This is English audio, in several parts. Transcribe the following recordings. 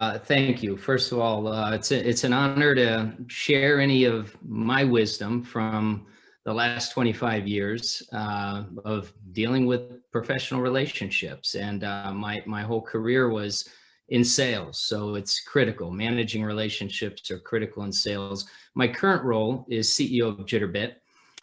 Thank you. First of all, it's an honor to share any of my wisdom from the last 25 years of dealing with professional relationships, and my whole career was in sales, so it's critical. Managing relationships are critical in sales. My current role is CEO of Jitterbit.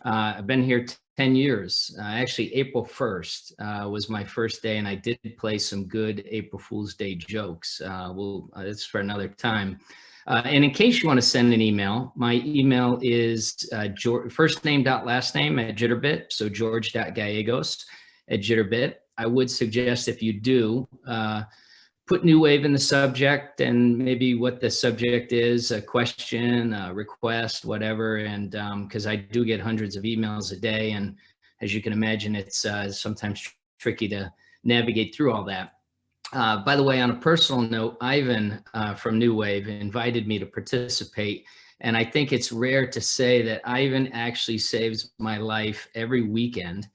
I've been here 10 years. Actually, April 1st was my first day, and I did play some good April Fool's Day jokes. It's for another time. And in case you want to send an email, my email is first name dot last name at Jitterbit, so George.Gallegos at Jitterbit. I would suggest if you do, put New Wave in the subject and maybe what the subject is, a question, a request, whatever. And because I do get hundreds of emails a day. And as you can imagine, it's sometimes tricky to navigate through all that. By the way, on a personal note, Ivan from New Wave invited me to participate. And I think it's rare to say that Ivan actually saves my life every weekend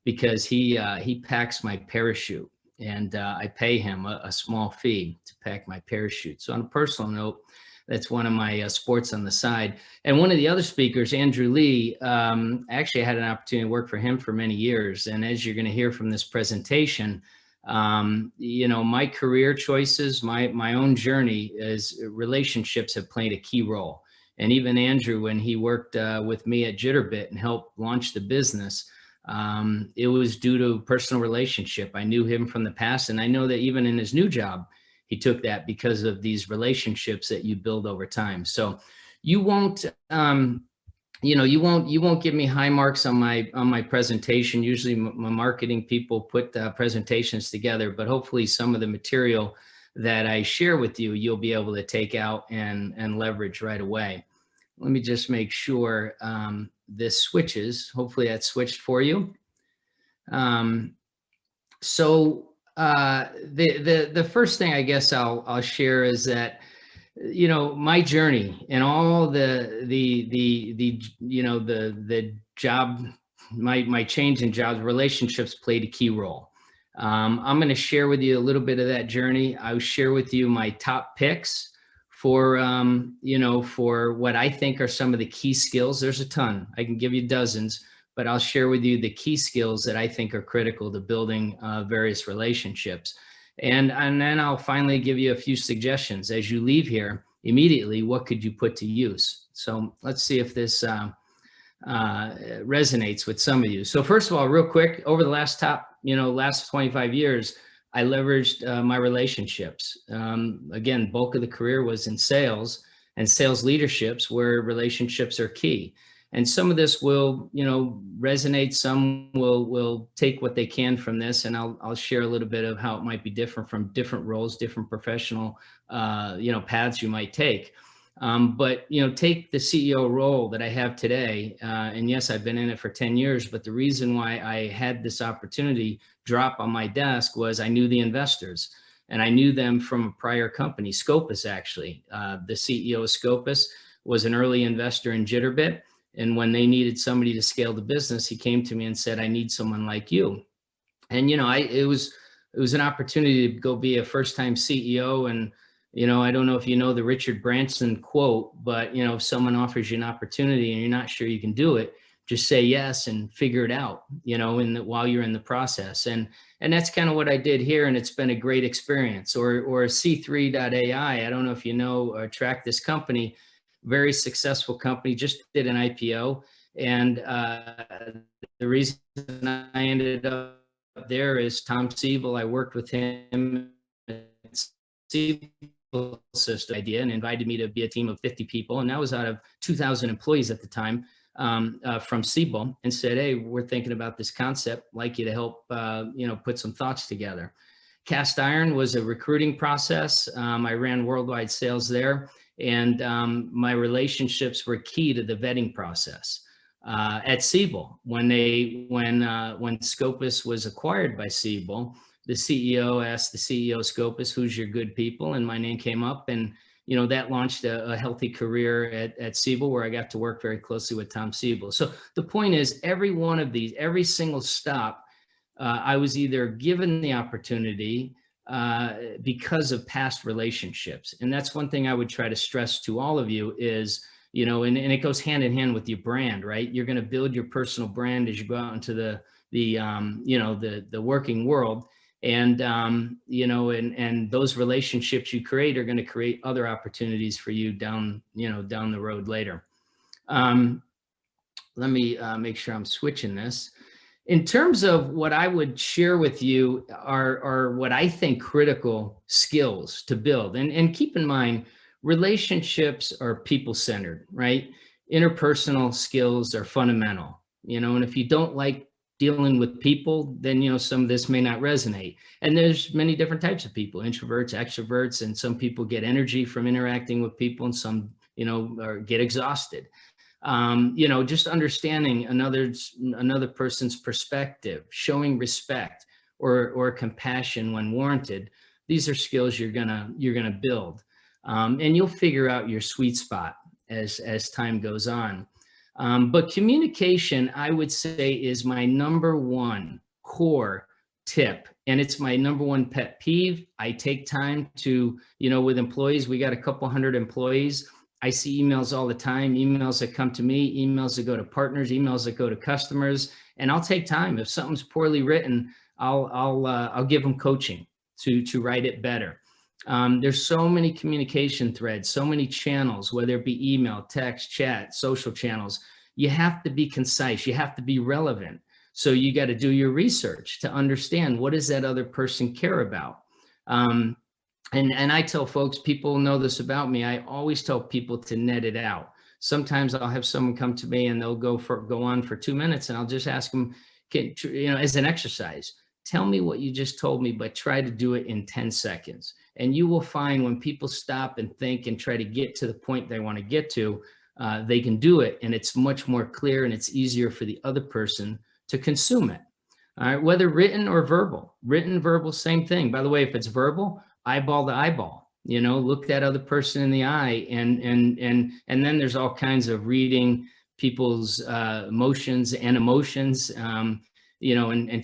because he packs my parachute. And I pay him a small fee to pack my parachute. So on a personal note, that's one of my sports on the side. And one of the other speakers, Andrew Lee, actually had an opportunity to work for him for many years. And as you're going to hear from this presentation, my career choices, my own journey is relationships have played a key role. And even Andrew, when he worked with me at Jitterbit and helped launch the business, it was due to personal relationship. I knew him from the past, and I know that even in his new job, he took that because of these relationships that you build over time. So you won't, you won't give me high marks on my presentation. Usually my marketing people put presentations together, but hopefully some of the material that I share with you, you'll be able to take out and leverage right away. Let me just make sure this switches. Hopefully that switched for you. So the first thing I guess I'll share is that, my journey and all the job, my change in jobs, relationships played a key role. I'm going to share with you a little bit of that journey. I'll share with you my top picks for for what I think are some of the key skills. There's a ton. I can give you dozens, but I'll share with you the key skills that I think are critical to building various relationships. And then I'll finally give you a few suggestions as you leave here immediately. What could you put to use? So let's see if this resonates with some of you. So first of all, real quick, over the last 25 years, I leveraged my relationships. Again, bulk of the career was in sales and sales leaderships where relationships are key. And some of this will, resonate. Some will take what they can from this, and I'll share a little bit of how it might be different from different roles, different professional, paths you might take. But take the CEO role that I have today, and yes, I've been in it for 10 years. But the reason why I had this opportunity drop on my desk was I knew the investors, and I knew them from a prior company, Scopus. Actually, the CEO of Scopus was an early investor in Jitterbit. And when they needed somebody to scale the business, he came to me and said, "I need someone like you." And it was an opportunity to go be a first-time CEO. And I don't know if you know the Richard Branson quote, but if someone offers you an opportunity and you're not sure you can do it, just say yes and figure it out. While you're in the process. And that's kind of what I did here, and it's been a great experience. Or C3.ai. I don't know if you know or track this company. Very successful company, just did an IPO. And the reason I ended up there is Tom Siebel. I worked with him at Siebel System idea and invited me to be a team of 50 people. And that was out of 2,000 employees at the time from Siebel, and said, "Hey, we're thinking about this concept. Like you to help, put some thoughts together." Cast Iron was a recruiting process. I ran worldwide sales there. And my relationships were key to the vetting process. At Siebel, when Scopus was acquired by Siebel, the CEO asked the CEO of Scopus, "Who's your good people?" And my name came up, and that launched a healthy career at Siebel, where I got to work very closely with Tom Siebel. So the point is, every one of these, every single stop, I was either given the opportunity because of past relationships. And that's one thing I would try to stress to all of you is, and it goes hand in hand with your brand, right? You're going to build your personal brand as you go out into the working world. And, and those relationships you create are going to create other opportunities for you down the road later. Let me make sure I'm switching this. In terms of what I would share with you are what I think critical skills to build. And keep in mind, relationships are people-centered, right? Interpersonal skills are fundamental, and if you don't like dealing with people, then, some of this may not resonate. And there's many different types of people, introverts, extroverts, and some people get energy from interacting with people and some, or get exhausted. Just understanding another person's perspective, showing respect or compassion when warranted. These are skills you're gonna build, and you'll figure out your sweet spot as time goes on. But communication, I would say, is my number one core tip, and it's my number one pet peeve. I take time to, with employees, we got a couple hundred employees. I see emails all the time, emails that come to me, emails that go to partners, emails that go to customers, and I'll take time. If something's poorly written, I'll give them coaching to write it better. There's so many communication threads, so many channels, whether it be email, text, chat, social channels. You have to be concise. You have to be relevant. So you got to do your research to understand, what does that other person care about? And I tell folks, people know this about me, I always tell people to net it out. Sometimes I'll have someone come to me and they'll go on for 2 minutes, and I'll just ask them, as an exercise, tell me what you just told me, but try to do it in 10 seconds. And you will find when people stop and think and try to get to the point they want to get to, they can do it. And it's much more clear, and it's easier for the other person to consume it. All right, whether written or verbal. Written, verbal, same thing. By the way, if it's verbal, eyeball to eyeball, look that other person in the eye, and then there's all kinds of reading people's emotions, and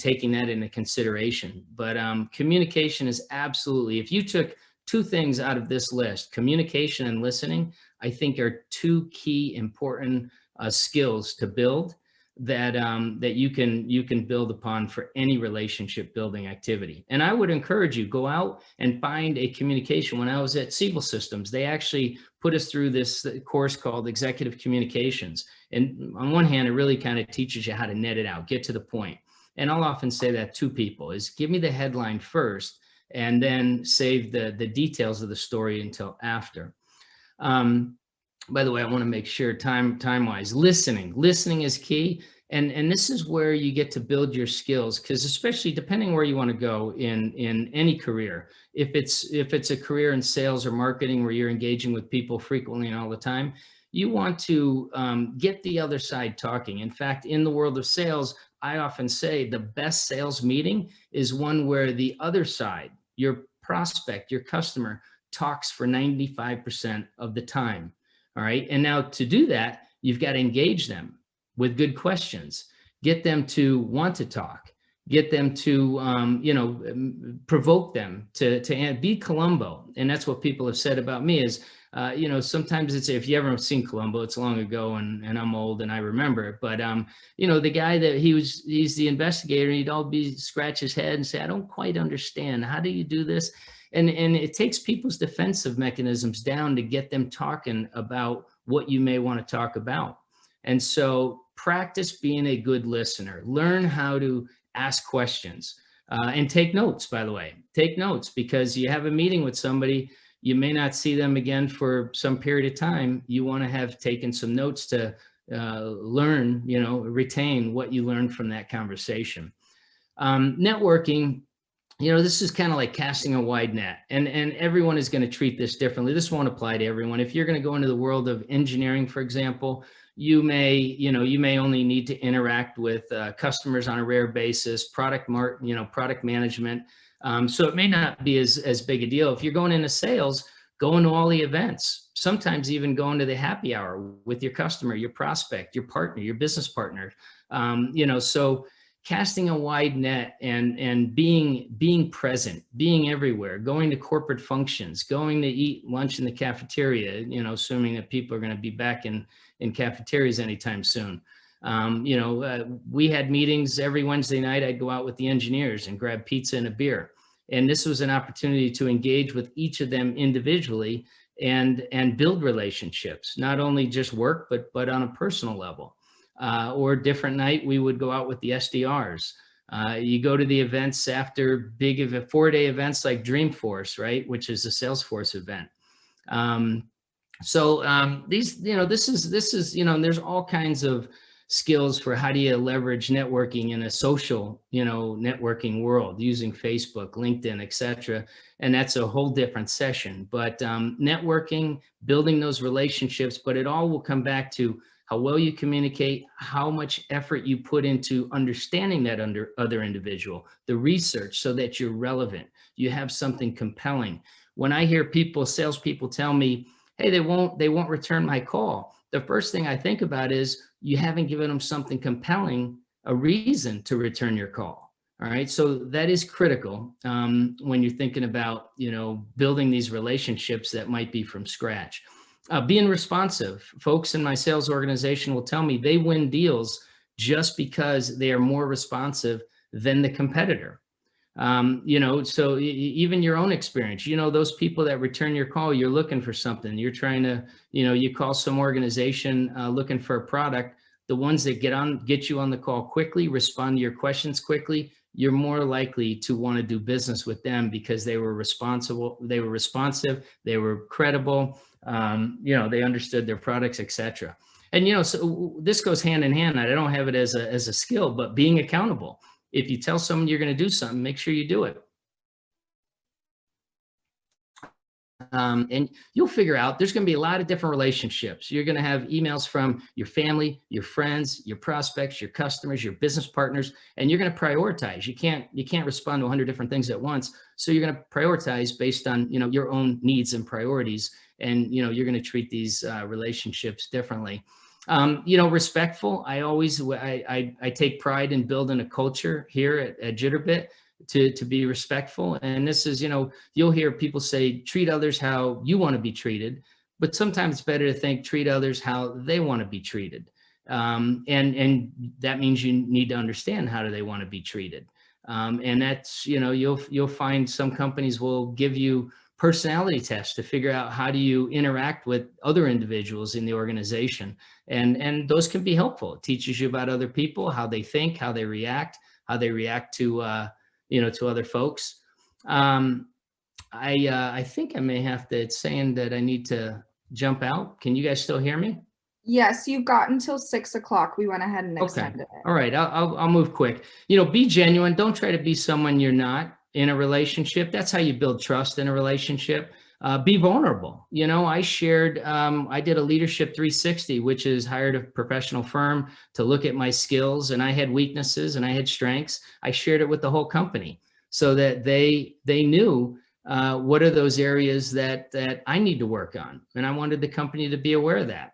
taking that into consideration. But communication is absolutely, if you took two things out of this list, communication and listening, I think are two key important skills to build that you can build upon for any relationship building activity. And I would encourage you, go out and find a communication. When I was at Siebel Systems, they actually put us through this course called Executive Communications. And on one hand, it really kind of teaches you how to net it out, get to the point. And I'll often say that to people is, give me the headline first and then save the details of the story until after. By the way, I want to make sure time-wise, listening is key. And this is where you get to build your skills, because especially depending where you want to go in any career, if it's a career in sales or marketing where you're engaging with people frequently and all the time, you want to get the other side talking. In fact, in the world of sales, I often say the best sales meeting is one where the other side, your prospect, your customer, talks for 95% of the time. All right. And now to do that, you've got to engage them with good questions, get them to want to talk, get them to, provoke them to be Columbo. And that's what people have said about me is, sometimes it's, if you ever seen Columbo, it's long ago and I'm old and I remember it. But, the guy that he's the investigator, and he'd all scratch his head and say, I don't quite understand. How do you do this? And it takes people's defensive mechanisms down to get them talking about what you may want to talk about. And so practice being a good listener, learn how to ask questions, and take notes, by the way, take notes, because you have a meeting with somebody, you may not see them again for some period of time. You want to have taken some notes to learn, retain what you learned from that conversation. Networking, this is kind of like casting a wide net, and everyone is going to treat this differently. This won't apply to everyone. If you're going to go into the world of engineering, for example, you may only need to interact with customers on a rare basis, product management. So it may not be as big a deal. If you're going into sales, going to all the events, sometimes even going to the happy hour with your customer, your prospect, your partner, your business partner. So casting a wide net and being present, being everywhere, going to corporate functions, going to eat lunch in the cafeteria, assuming that people are going to be back in cafeterias anytime soon. We had meetings every Wednesday night. I'd go out with the engineers and grab pizza and a beer. And this was an opportunity to engage with each of them individually and build relationships, not only just work, but on a personal level. Or a different night, we would go out with the SDRs. You go to the events after big 4-day events like Dreamforce, right, which is a Salesforce event. These, this is, there's all kinds of skills for how do you leverage networking in a social, networking world using Facebook, LinkedIn, etc. And that's a whole different session. But networking, building those relationships, but it all will come back to how well you communicate, how much effort you put into understanding that other individual, the research so that you're relevant, you have something compelling. When I hear salespeople tell me, hey, they won't return my call, the first thing I think about is you haven't given them something compelling, a reason to return your call. All right. So that is critical when you're thinking about, building these relationships that might be from scratch. Being responsive. Folks in my sales organization will tell me they win deals just because they are more responsive than the competitor. So even your own experience, those people that return your call, you're looking for something, you're trying to, you call some organization looking for a product. The ones that get you on the call quickly, respond to your questions quickly, you're more likely to want to do business with them because they were responsive, they were credible, they understood their products, etc. And, so this goes hand in hand. I don't have it as a skill, but being accountable. If you tell someone you're going to do something, make sure you do it. And you'll figure out there's going to be a lot of different relationships. You're going to have emails from your family, your friends, your prospects, your customers, your business partners, and you're going to prioritize. You can't respond to 100 different things at once. So you're going to prioritize based on, your own needs and priorities. And, you're going to treat these relationships differently. Respectful. I take pride in building a culture here at Jitterbit to be respectful. And this is, you'll hear people say, treat others how you want to be treated, but sometimes it's better to think, treat others how they want to be treated. And that means you need to understand how do they want to be treated. And that's, you'll find some companies will give you personality tests to figure out how do you interact with other individuals in the organization. And those can be helpful. It teaches you about other people, how they think, how they react to, to other folks. I think I may have to, it's saying that I need to jump out. Can you guys still hear me? Yes, you've got until 6 o'clock. We went ahead and extended it. All right, I'll move quick. Be genuine. Don't try to be someone you're not in a relationship. That's how you build trust in a relationship. Be vulnerable. I shared, I did a leadership 360, which is hired a professional firm to look at my skills, and I had weaknesses and I had strengths. I shared it with the whole company so that they knew what are those areas that I need to work on. And I wanted the company to be aware of that,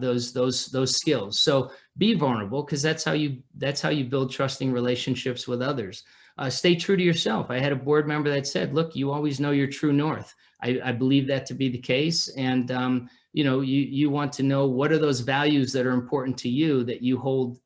those skills. So be vulnerable, because that's how you build trusting relationships with others. Stay true to yourself. I had a board member that said, look, you always know your true north. I believe that to be the case. And, you want to know what are those values that are important to you that you hold,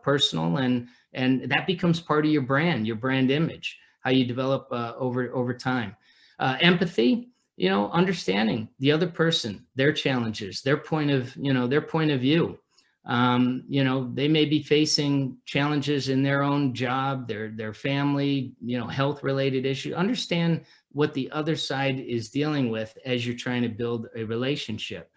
personal, and that becomes part of your brand image, how you develop over time. Empathy, understanding the other person, their challenges, their point of view. They may be facing challenges in their own job, their family, health related issue. Understand what the other side is dealing with as you're trying to build a relationship.